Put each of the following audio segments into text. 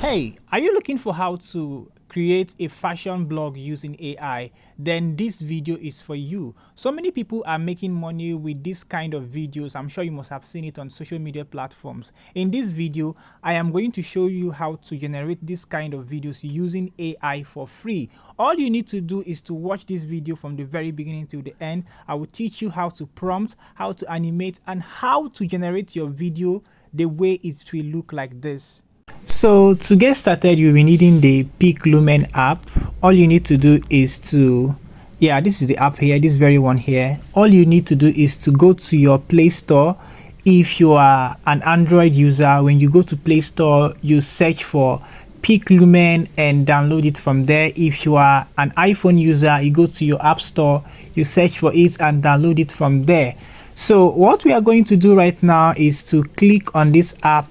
Hey, are you looking for how to create a fashion blog using AI? Then this video is for you. So many people are making money with this kind of videos. I'm sure you must have seen it on social media platforms. In this video, I am going to show you how to generate this kind of videos using AI for free. All you need to do is to watch this video from the very beginning to the end. I will teach you how to prompt, how to animate, and how to generate your video the way it will look like this. So to get started, you'll be needing the Pic lumen app. All you need to do is to, this is the app here, this very one here. All you need to do is to go to your Play Store. If you are an Android user, when you go to Play Store, you search for Pic lumen and download it from there. If you are an iPhone user, you go to your App Store, you search for it and download it from there. So what we are going to do right now is to click on this app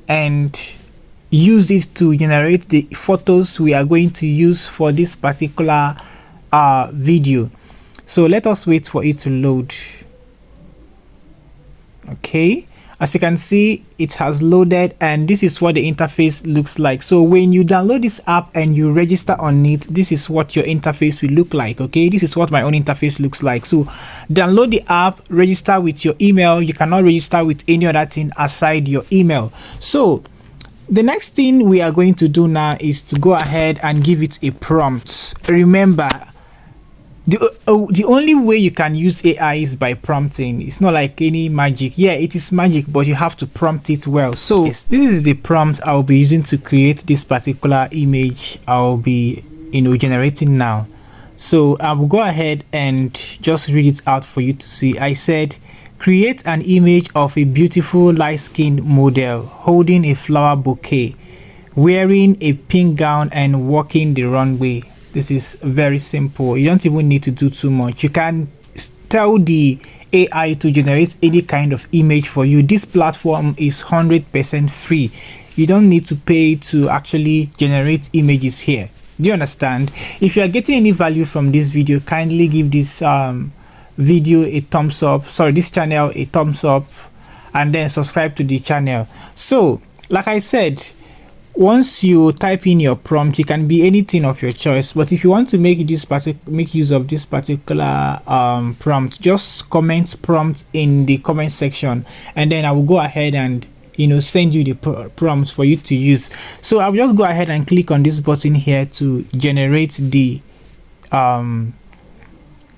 and use it to generate the photos we are going to use for this particular video. So let us wait for it to load. Okay, as you can see, it has loaded and this is what the interface looks like. So when you download this app and you register on it, this is what your interface will look like. Okay, this is what my own interface looks like. So download the app, register with your email. You cannot register with any other thing aside your email. So the next thing we are going to do now is to go ahead and give it a prompt. Remember, the only way you can use AI is by prompting. It's not like any magic. Yeah, it is magic, but you have to prompt it well. So yes, this is the prompt I'll be using to create this particular image I'll be generating now. So I will go ahead and just read it out for you to see. I said, create an image of a beautiful light-skinned model holding a flower bouquet, wearing a pink gown and walking the runway. This is very simple. You don't even need to do too much. You can tell the AI to generate any kind of image for you. This platform is 100% free. You don't need to pay to actually generate images here. Do you understand? If you are getting any value from this video, kindly give this video a thumbs up, this channel a thumbs up, and then subscribe to the channel. So like I said, once you type in your prompt, it can be anything of your choice, but if you want to make use of this particular prompt, just comment prompt in the comment section and then I will go ahead and send you the prompts for you to use. So I'll just go ahead and click on this button here to generate the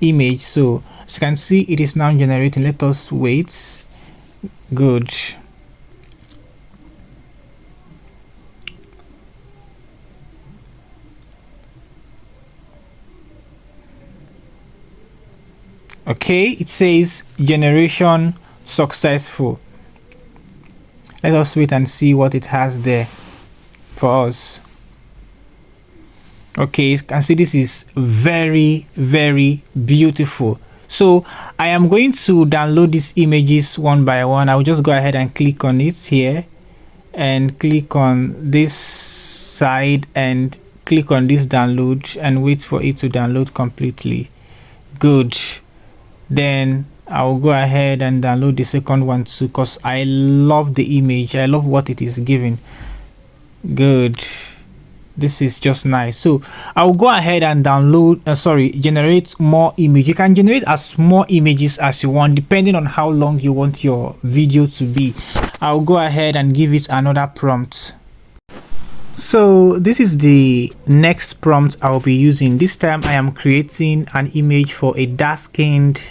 image. So as you can see, it is now generating. Let us wait. Good. Okay, it says generation successful. Let us wait and see what it has there for us. Okay, you can see this is very beautiful. So I am going to download these images one by one. I will just go ahead and click on it here and click on this side and click on this download and wait for it to download completely. Good. Then I will go ahead and download the second one too, because I love the image. I love what it is giving. Good. This is just nice. So I'll go ahead and download generate more image. You can generate as more images as you want depending on how long you want your video to be. I'll go ahead and give it another prompt. So this is the next prompt I'll be using. This time I am creating an image for a dark-skinned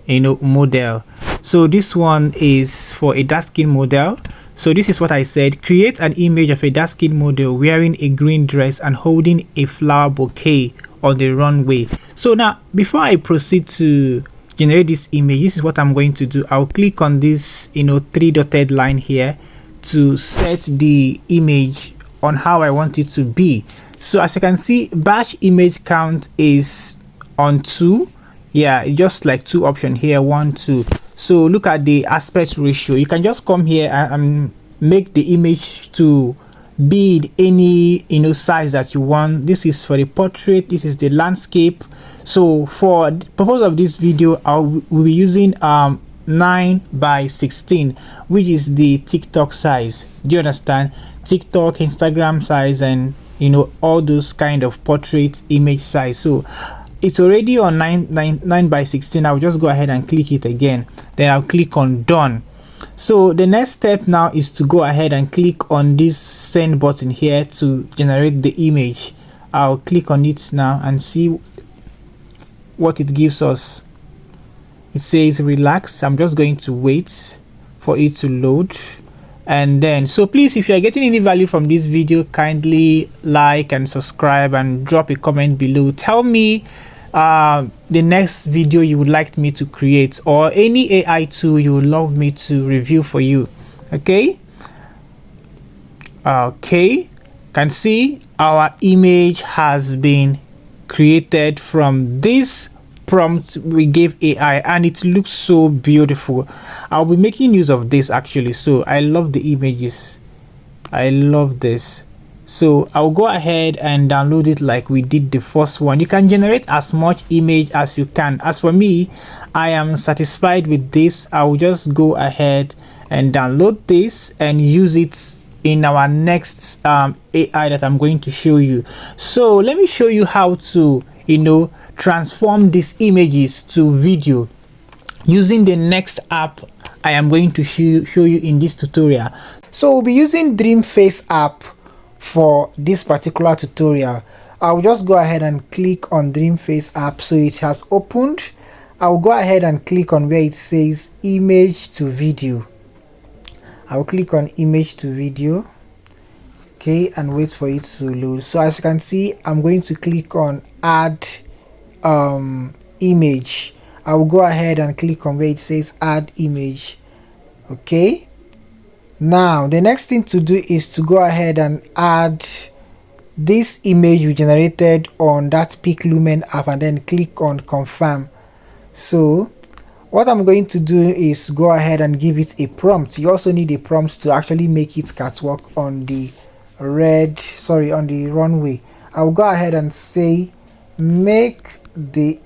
model. So this one is for a dark-skinned model. So this is what I said: create an image of a dark-skinned model wearing a green dress and holding a flower bouquet on the runway. So now, before I proceed to generate this image, this is what I'm going to do. I'll click on this three dotted line here to set the image on how I want it to be. So as you can see, batch image count is on 2. Yeah, just like 2 option here, 1, 2. So look at the aspect ratio. You can just come here and make the image to be any size that you want. This is for the portrait, this is the landscape. So for the purpose of this video, we'll be using 9 by 16, which is the TikTok size. Do you understand? TikTok, Instagram size, and you know, all those kind of portrait image size. So it's already on 9 by 16. I'll just go ahead and click it again, then I'll click on done. So the next step now is to go ahead and click on this send button here to generate the image. I'll click on it now and see what it gives us. It says relax. I'm just going to wait for it to load. And then, so please, if you are getting any value from this video, kindly like and subscribe and drop a comment below. Tell me the next video you would like me to create, or any AI tool you would love me to review for you. Okay, can see our image has been created from this prompt we gave AI, and it looks so beautiful. I'll be making use of this actually. So I love the images, I love this. So I'll go ahead and download it like we did the first one. You can generate as much image as you can. As for me, I am satisfied with this. I'll just go ahead and download this and use it in our next AI that I'm going to show you. So let me show you how to, you know, transform these images to video using the next app I am going to show you in this tutorial. So we'll be using Dreamface app for this particular tutorial. I'll just go ahead and click on Dreamface app. So it has opened. I'll go ahead and click on where it says image to video. I'll click on image to video, okay, and wait for it to load. So as you can see, I'm going to click on add image. I will go ahead and click on where it says add image. Okay, now the next thing to do is to go ahead and add this image we generated on that Pic lumen app, and then click on confirm. So what I'm going to do is go ahead and give it a prompt. You also need a prompt to actually make it catwalk on the on the runway. I'll go ahead and say make the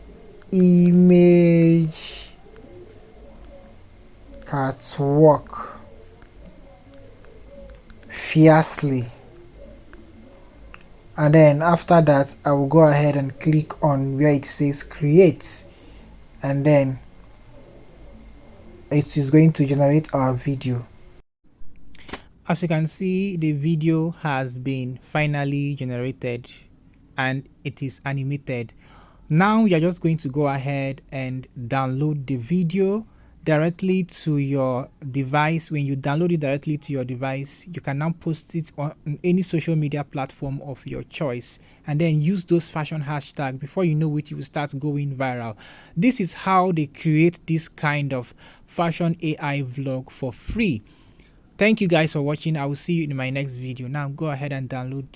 image catwalk fiercely, and then after that I will go ahead and click on where it says create, and then it is going to generate our video. As you can see, the video has been finally generated and it is animated. Now you're just going to go ahead and download the video directly to your device. When you download it directly to your device, you can now post it on any social media platform of your choice, and then use those fashion hashtags. Before you know it, you will start going viral. This is how they create this kind of fashion AI vlog for free. Thank you guys for watching. I will see you in my next video. Now go ahead and download